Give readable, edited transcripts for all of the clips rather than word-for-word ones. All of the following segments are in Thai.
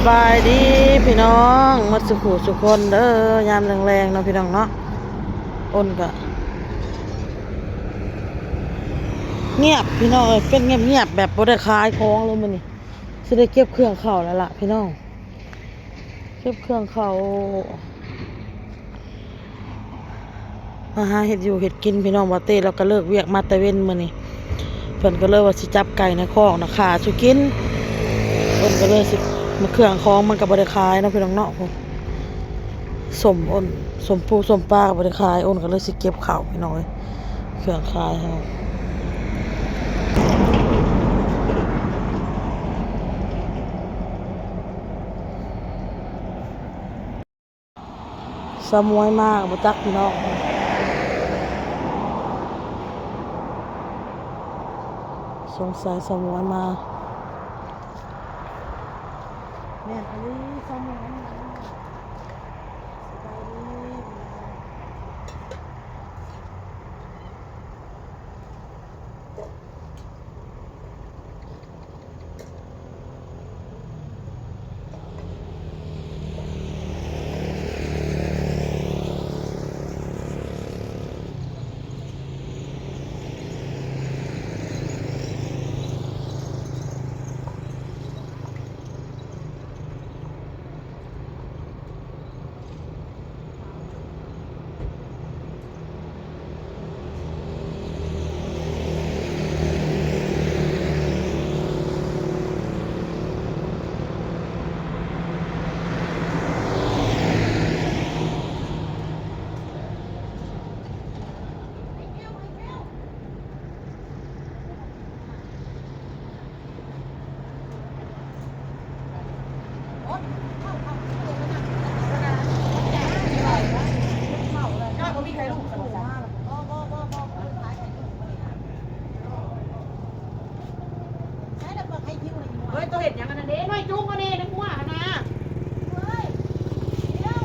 บายดีพี่น้องมัดสุขุสุคนเด้อยามแรงๆเนาะพี่น้องเนาะอ้นก็เงียบพี่น้องเป็นเงียบแบบบ่ได้ขายของเลยมื้อนี้สิได้เก็บเครื่องเข้าแล้วล่ะพี่น้องเก็บเครื่องเข้ามาหาเฮ็ดอยู่เฮ็ดกินพี่น้องบ่เต้แล้วก็เลิกเวียกมาแต่เว้นมื้อนี้เพิ่นก็เลยว่าสิจับไก่ในคอกนะขาสิกินเพิ่นก็เลยสิมาเครื่องของมันก็บ่ได้ขายเนาะพี่น้องเนาะสมอ้นสมปูสมปลาก็บ่ได้ขายอ้นก็เลยสิเก็บข้าวพี่น้องเครื่องขายเฮาสมวยมากบ่จักพี่น้องสงสัยสมวยมาแม่นอันนี้สมวยมาสบายดีเฮ้ยตัวเห็ดอย่างนั้นเด้น้อยจุ้งก็นี่นะกูว่านะเฮ้ยเดี๋ยว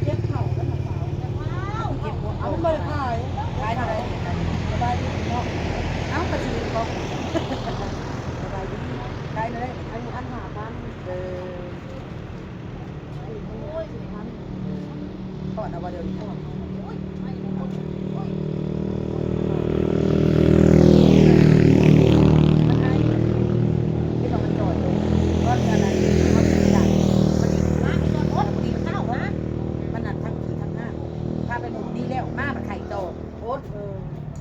เก็บเข่าแล้วมาเปล่าเก็บหัวเอาไปขายขายเท่าไหร่สบายดีเนาะเอาไปซื้อของสบายดีขายเลยอันหาพันโอ้ย4,000ก่อนเอามาเดี๋ยวนี้โอ้ยไม่โอ้ย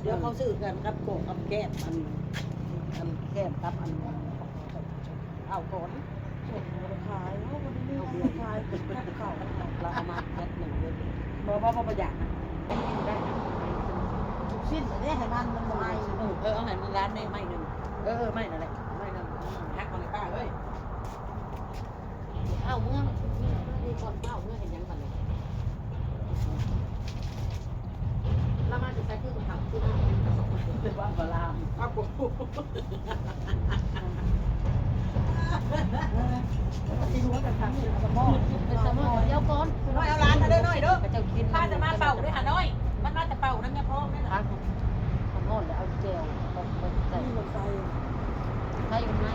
เดี๋ยวเขาซื้อกันกับโกงกับแก้มอันแก้มกับอันเอาก่อนส่วนราคาเขาวันนี้เอาเบียร์ขายเป็นแค่ข้าวเราเอามาแพ็คหนึ่งเลยบ่ประหยัดได้ทุกชิ้นเนี่ยให้มันไม่เอาให้มันร้านไม่หนึ่งไม่นั่นแหละไม่นั่นแพ็คมาเลยป้าเอ้ยเอาเมื่อมีคนเมาเมื่อเห็นยังกันเลยเรามาจะใช้เครื่องทำคือเป็นว่าบาลามอ้าวกูที่รู้ว่าจะทำเป็นสมองเป็นสมองเดี๋ยวก่อนน้อยเอาร้านมาเด้อน้อยเด้อป้าจะมาเป่าด้วยหาน้อยมันมาแต่เป่านั่นไงพ่อแม่ร้านของพ่อแล้วเอาเจลใส่ใส่ไหม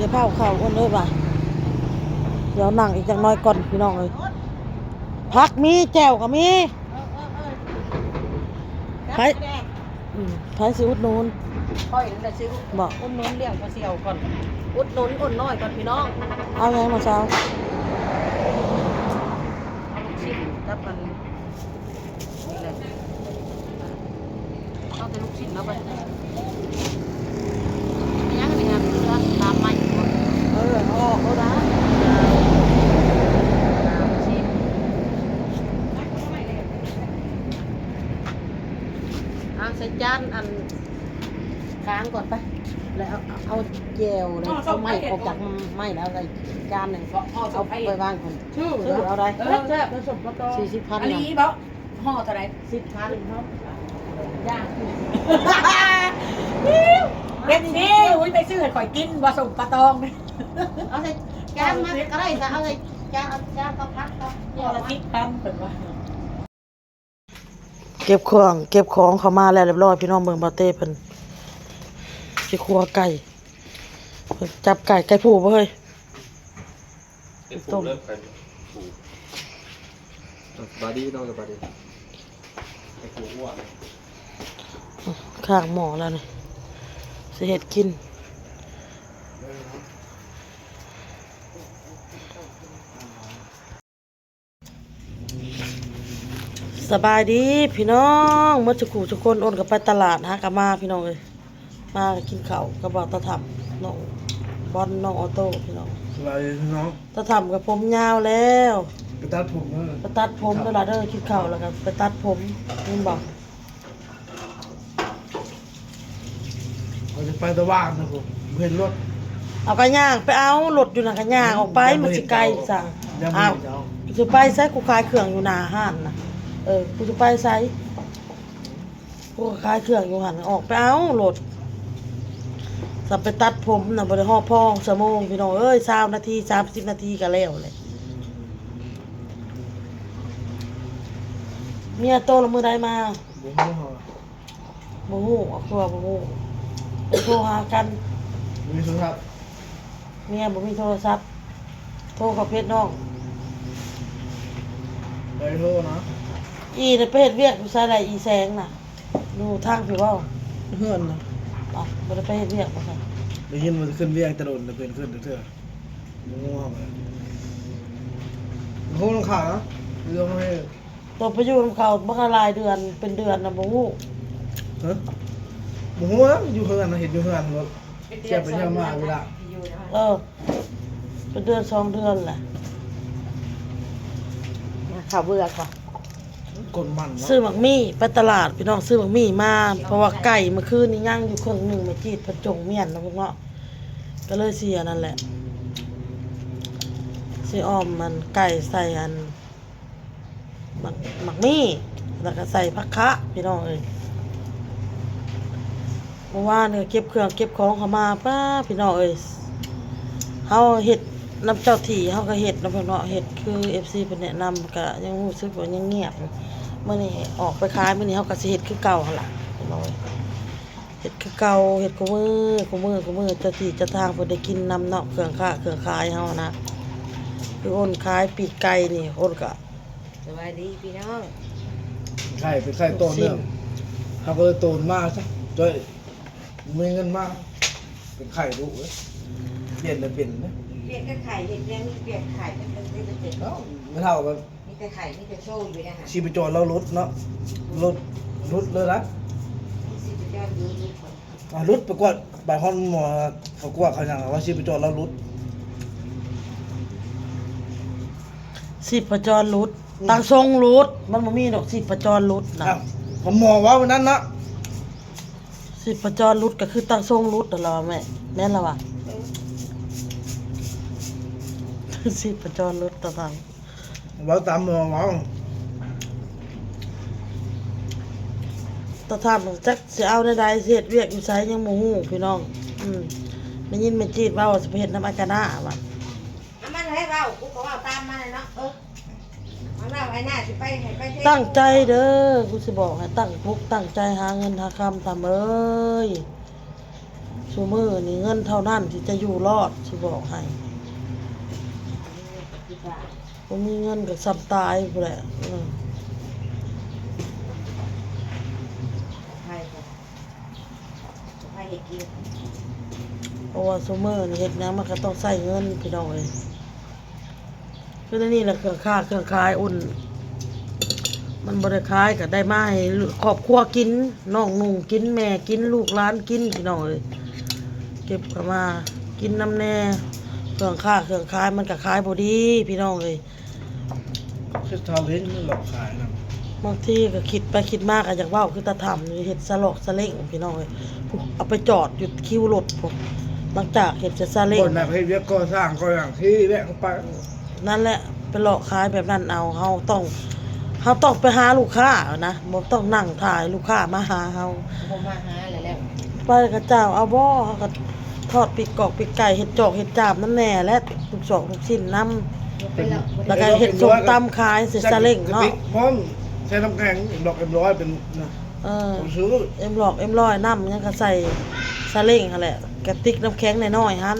จะเผาเข่าคนเลยป่ะเดี๋ยวนั่งอีกจังน้อยก่อนพี่น้องเลยพักมีแจ่วก็มีไผ่สิอุดนูนค่อยจะซื้อบอกอุดนูนเลี้ยงปลาเสี่ยวก่อนอุดนูนอุดน้อยก่อนพี่น้องเอาไงมาเช้าชิมกับมันนี่เลยเอาแต่ลูกชิ้นแล้วไปยังไงครับตามมาอยู่ออกแล้วนะใส่จานอันค้างก่อนไปแล้วเอาเจลเลยเอาไม้ออกจากไม้แล้วใส่จานหนึ่งเอาไปวางคนชื่อเอาอะไรแซ่บผสมกระตอ40,000อันนี้บ่ห่อเท่าไหร่10,000ครับย่างเด็ดสิอุ้ยไปซื้อข่อยกินผสมปลาตองเอาใส่จานมาก็ได้แต่เอาใส่จ จ้าเอาจ้าก็พักก็เดี๋ยวละทิศพันเป็นว่า เก็บของเขามาแล้วเรียบร้อยพี่น้องเบิ่งบ่เต้เพิ่นสิครัวไก่เพิ่นจับไก่ผู้บ่เฮ้ย ต้มเริ่มกันสบายดีน้องสบายดีไอ้กูอ้วน ข้างหม้อแล้วนี่สิเฮ็ดกินสบายดีพี่น้องเมื่อสักครู่ทุกคนโอนกับไปตลาดหากะมาพี่น้องเอ้ยมากินข้าวกับบ่าวตาถับน้องบอลน้องออโต้พี่น้อง สบายดีน้อง ตาถับกับผมยาวแล้ว ไปตัดผมเนอะ ไปตัดผมตลาดเด้อกินข้าวแล้วกันไปตัดผมนี่บอก เราจะไปตะว่างนะผมเห็นรถ เอากระย่างไปเอารถอยู่น่ะกระย่างออกไปมันสิไกลสั่ง ยังไม่ อ้าว เห็นจะเอา กูจะไปใส่กูขายเครื่องอยู่หน้าห้านน่ะกูจะไปใส่กูก็ขายเครื่องอยู่หันออกไปเอารถสับไปตัดผมน่ะบ่ได้ฮอดพ่อชั่วโมงพี่น้องเอ้ย20นาที30นาทีก็แล้วเลยเมียโตละมื้อใดมา ผมไม่หอ บ่ฮู้เอาคือว่าบ่ฮู้ไปโทรหากัน มีโทรศัพท์ เมียบ่มีโทรศัพท์โทรกับเพชรน้อง ไปโทรนะ อีน่ะไปเฮ็ดเวียกอยู่ไสได้อีแสงน่ะดูทางพี่เว้า เพื่อนนะ อ่ะบ่ได้ไปเฮ็ดเวียกบ่ซั่น ได้ยินมันขึ้นเวียงตะโดนจะเป็นขึ้นเถอะมึงง่วงเลยโทรลงข่าวนะเรื่องไม่ ตัวไปอยู่นำเขาบ่ก็หลายเดือนเป็นเดือนน่ะบ่ฮู้ ฮะมึงง่วงอยู่เพื่อนนะเห็นอยู่เพื่อนรถเจ็บไปเที่ยวมาเวลา เป็นเดือน2เดือนแหละข้าวเบื่อค่ะ กดมันเนาะ ซื้อหมักมี่ไปตลาดพี่น้องซื้อหมักมี่มาเพราะว่าไก่เมื่อคืนนี้ย่างอยู่ครึ่งหนึงมาจีดเพิ่นจงเมียนนะพวกเนาะก็เลยเสียนั่นแหละสิอ้อมมันไก่ใส่อันหมักมี่แล้วก็ใส่ผักคะพี่น้องเอ้ยเมื่อวานเนี่ยเก็บเครื่องเก็บของเข้ามาป้าพี่น้องเอ้ยเฮาเฮ็ดน้ำเจ้าที่เฮาก็เฮ็ดนำเพิ่นเนาะเฮ็ดคือ FC เพิ่นแนะนำก็ยังรู้สึกว่ายังเงียบอยู่มื้อนี้ออกไปขายมื้อนี้เฮาก็สิเฮ็ดคือเก่าหั่นล่ะพี่น้องเอ้ยเฮ็ดคือเก่าเฮ็ดกูมือเจ้าที่เจ้าทางเพิ่นได้กินนำเนาะเครื่องค้าเครื่องขายเฮานะคือโอนขายปีกไก่นี่โอนก็ สวัสดีพี่น้อง ไข่เป็นไข่โตนเรื่องเขาก็เลยโตนมากซะจ้อยมีเงินมากเป็นไข่ดุเลยเปลี่ยนเลยเปลี่ยนนะ เปียกก็ไข่เห็ดยังมีเปียกไข่เป็นเป็น เอ้าไม่เท่ากัน มีแต่ไข่มีแต่โซ่อยู่นะคะ ชีพจรเราลดเนาะลดเลยนะ มีสิบยอดยูทูบคน ลดประกวดบายฮอนหมอประกวดเขาอย่างว่าชีพจรเราลด สิประจรรุดตั้งทรงรุดมันบ่มีดอกสิประจรรุดนะ อ้าวผมมองว่าวันนั้นนะ สิประจรรุดก็คือตั้งทรงรุดนั่นล่ะวะแม่นล่ะวะ สิประจรรุดตะทาง ว่าตามมองว่า ตะทางจักสิเอาใดๆสิเฮ็ดเวียกอยู่ไสยังบ่ฮู้พี่น้องได้ยินแม่จีดว่าสิไปเฮ็ดน้ำอาจารย์ว่ะ เอามันให้เรากูก็ว่าตามมาเลยเนาะมันเราไอ้หน้าสิไปให้ไปเที่ยว ตั้งใจเด้อกูสิบอกให้ตั้งพุกตั้งใจหาเงินหาคำทำเอ้ยซุมื้อนี่เงินเท่านั้นที่จะอยู่รอดสิบอกให้บ่มีเงินก็สับตายพุ่นแหละ ไข่ไข่เห็ดกิน เพราะว่าซุมื้อนี่เฮ็ดหยังมันก็ต้องใช้เงินพี่น้องเอ้ยคือในนี่แหละเครื่องค้าเครื่องขายอุ่น มันบ่ได้ขายก็ได้มาให้ครอบครัวกินน้องนุ่งกินแม่กินลูกหลานกินพี่น้องเอ้ยเก็บเข้ามากินน้ำแน่เครื่องค้าเครื่องขายมันก็ขายบ่ดีพี่น้องเอ้ย คือทาเลนต์หลอกขายนะ บางทีก็คิดไปคิดมากก็อยากเว้าคือตาถ่ำนี่เฮ็ดสลอกสะเล่งพี่น้องเอ้ยผู้เอาไปจอดอยู่คิวรถพุ่นหลังจากเฮ็ดจะสะเล่ ค ง นแบบให้เวียกก็สร้างก็อย่างที่แวะเข้าไป นั่นแหละไปหลอกขายแบบนั้นเอาเฮาต้องไปหาลูกค้าเอานะบ่ต้องนั่งถ่ายลูกค้ามาหาเฮา ผมมาหาเลยแล้ว ไปกับเจ้าเอาบ่เฮาก็ทอดปีกกอกปีกไก่เฮ็ดจอกเฮ็ดจาบน้ำแหน่และลูกศอกลูกชิ้นน้ำ แล้วก็เฮ็ดส้มตำขายสิซาเล้งเนาะ พร้อมใช้น้ำแข็งดอกM100เป็นนะ ผมซื้อ เอ็มหลอกเอ็มร้อยน้ำยังก็ใส่ซาเล้งหั่นแหละกระติกน้ำแข็งน้อยๆหั่น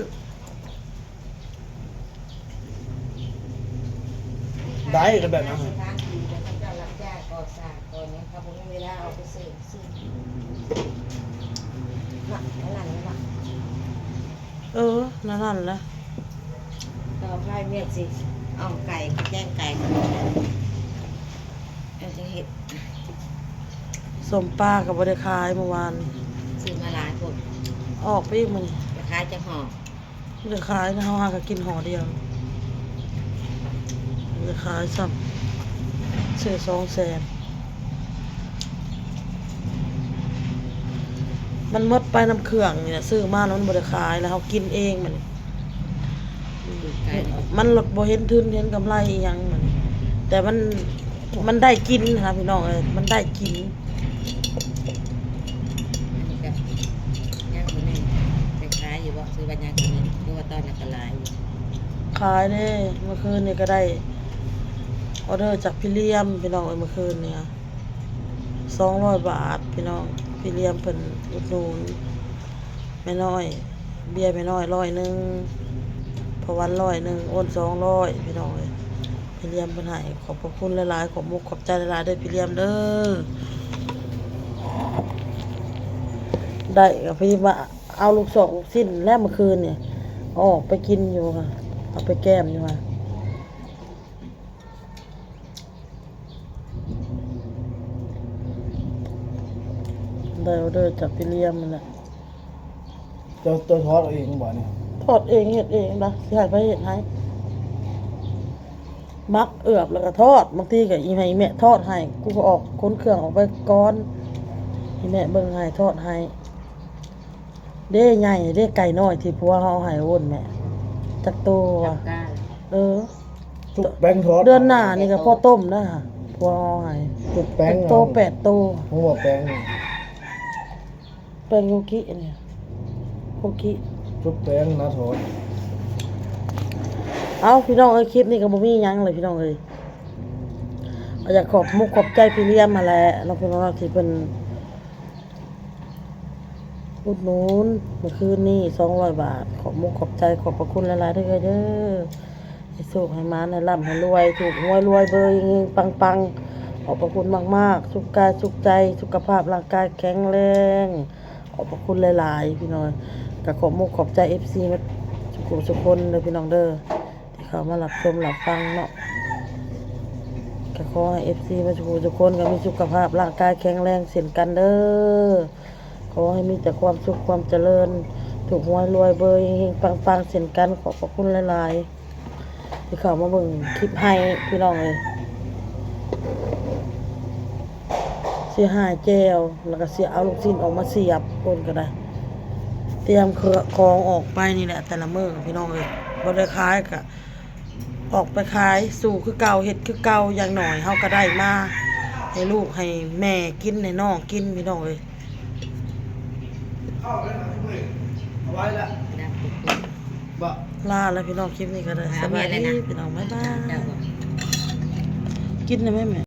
ได้กันแบบนั้น ทางดีแต่เขาจะรับจ้างก่อสร้างก่อนนี้เขาบ่มีเวลาเอาไปซื้อน่ะนั่นน่ะ นั่นแหละ ต่อไปเมียสิเอาไก่แจ้งไก่เอาจะเฮ็ด สมปลากับบริขายเมื่อวาน ซื้อมาหลายคน ออกไปอีกมัน ราคาจะห่อบ ริขายนะเขาหาก็กินห่อเดียวบริขายซ้ำซื้อ200,000มันหมดไปน้ำเครื่องนี่แหละซื้อมาแล้วมันบริขายแล้วเขากินเองมัน ดูไก่ มันลดบ่เห็นทุนเห็นกำไรอีหยังมันแต่มันได้กินนะพี่น้องเอ้ยมันได้กิน อันนี้ก็ย่างคนนี้ไปขายอยู่บ่ซื้อบัญญัติคนนี้หรือว่าตอนนั้นก็หลายอยู่ ขายเด้เมื่อคืนนี่ก็ได้ออเดอร์จากพี่เลี้ยมพี่น้องเอ้ยเมื่อคืนเนี่ย200 บาทพี่น้องพี่เลี้ยมเพิ่นอุดหนุนแม่น้อยเบียร์แม่น้อย100พอวัน100โอน200พี่น้องเอ้ยพี่เลี้ยมเพิ่นให้ขอบพระคุณหลายๆขอบมุกขอบใจหลายๆเด้อพี่เลี้ยมเด้อได้ก็พี่มาเอาลูกศอกลูกสิ้นแล้วเมื่อคืนเนี่ยเอาออกไปกินอยู่ค่ะเอาไปแก้มอยู่ค่ะได้ออเดอร์จากพี่เลี้ยมนั่นแหละ จะทอดเอาเองบ่เนี่ย ทอดเองเฮ็ดเองนะสิให้ไปเฮ็ดให้มักเอือบแล้วก็ทอดบางทีก็อีให้แม่ทอดให้กูก็ออกขนเครื่องออกไปก่อนอีแม่เบิ่งให้ทอดให้เด้ใหญ่เด้ไก่น้อยที่ผัวเฮาให้โอนแม่จักโตว่ะ กล้า ทุกแป้งทอด เดือนหน้านี่ก็พอต้มนะผัวเฮาให้ ทุกแป้ง โต8โต ผมว่าแป้ง เป็นโยกิเนี่ยโยกิ ทุกแป้งนะทอด เอาพี่น้องเอ้ยคลิปนี้ก็บ่มีหยังเลยพี่น้องเอ้ยอยากขอบมุกขอบใจพี่เลี้ยมมาแหละน้องพี่น้องที่เพิ่นอุดหนุนเมื่อคืนนี้200 บาทขอบมุกขอบใจขอบพระคุณหลายๆเด้อเด้อให้สุขให้มานให้ร่ำให้รวยถูกหวยรวยเบอร์เฮงๆปังๆขอบพระคุณมากๆสุขกายสุขใจสุขภาพร่างกายแข็งแรงขอบพระคุณหลายๆพี่น้องก็ขอบมุกขอบใจ FC มาทุกคนเด้อพี่น้องเด้อที่เข้ามารับชมรับฟังเนาะก็ขอให้ FC มาทุกคนก็มีสุขภาพร่างกายแข็งแรงเช่นกันเด้อขอให้มีแต่ความสุขความเจริญถูกหวยรวยเบอร์เฮงๆปังๆเช่นกันขอบพระคุณหลายๆที่เข้ามาเบิ่งคลิปให้พี่น้องเอ้ยเสียหายแจวแล้วก็เสียเอาลูกชิ้นออกมาเสียบคนก็ได้ เตรียมของออกไปนี่แหละแต่ละมื้อพี่น้องเอ้ยบ่ได้ขายก็ออกไปขายสู่คือเก่าเฮ็ดคือเก่าอย่างหน่อยเฮาก็ได้มาให้ลูกให้แม่กินให้น้องกินพี่น้องเอ้ย เข้าไว้นะเอาไว้ละ นะปุ๊บ บ่ ลาแล้วพี่น้องคลิปนี้ก็ได้สบายดีพี่น้องบ๊ายบาย เจ้าบ่ กินได้ไหมแม่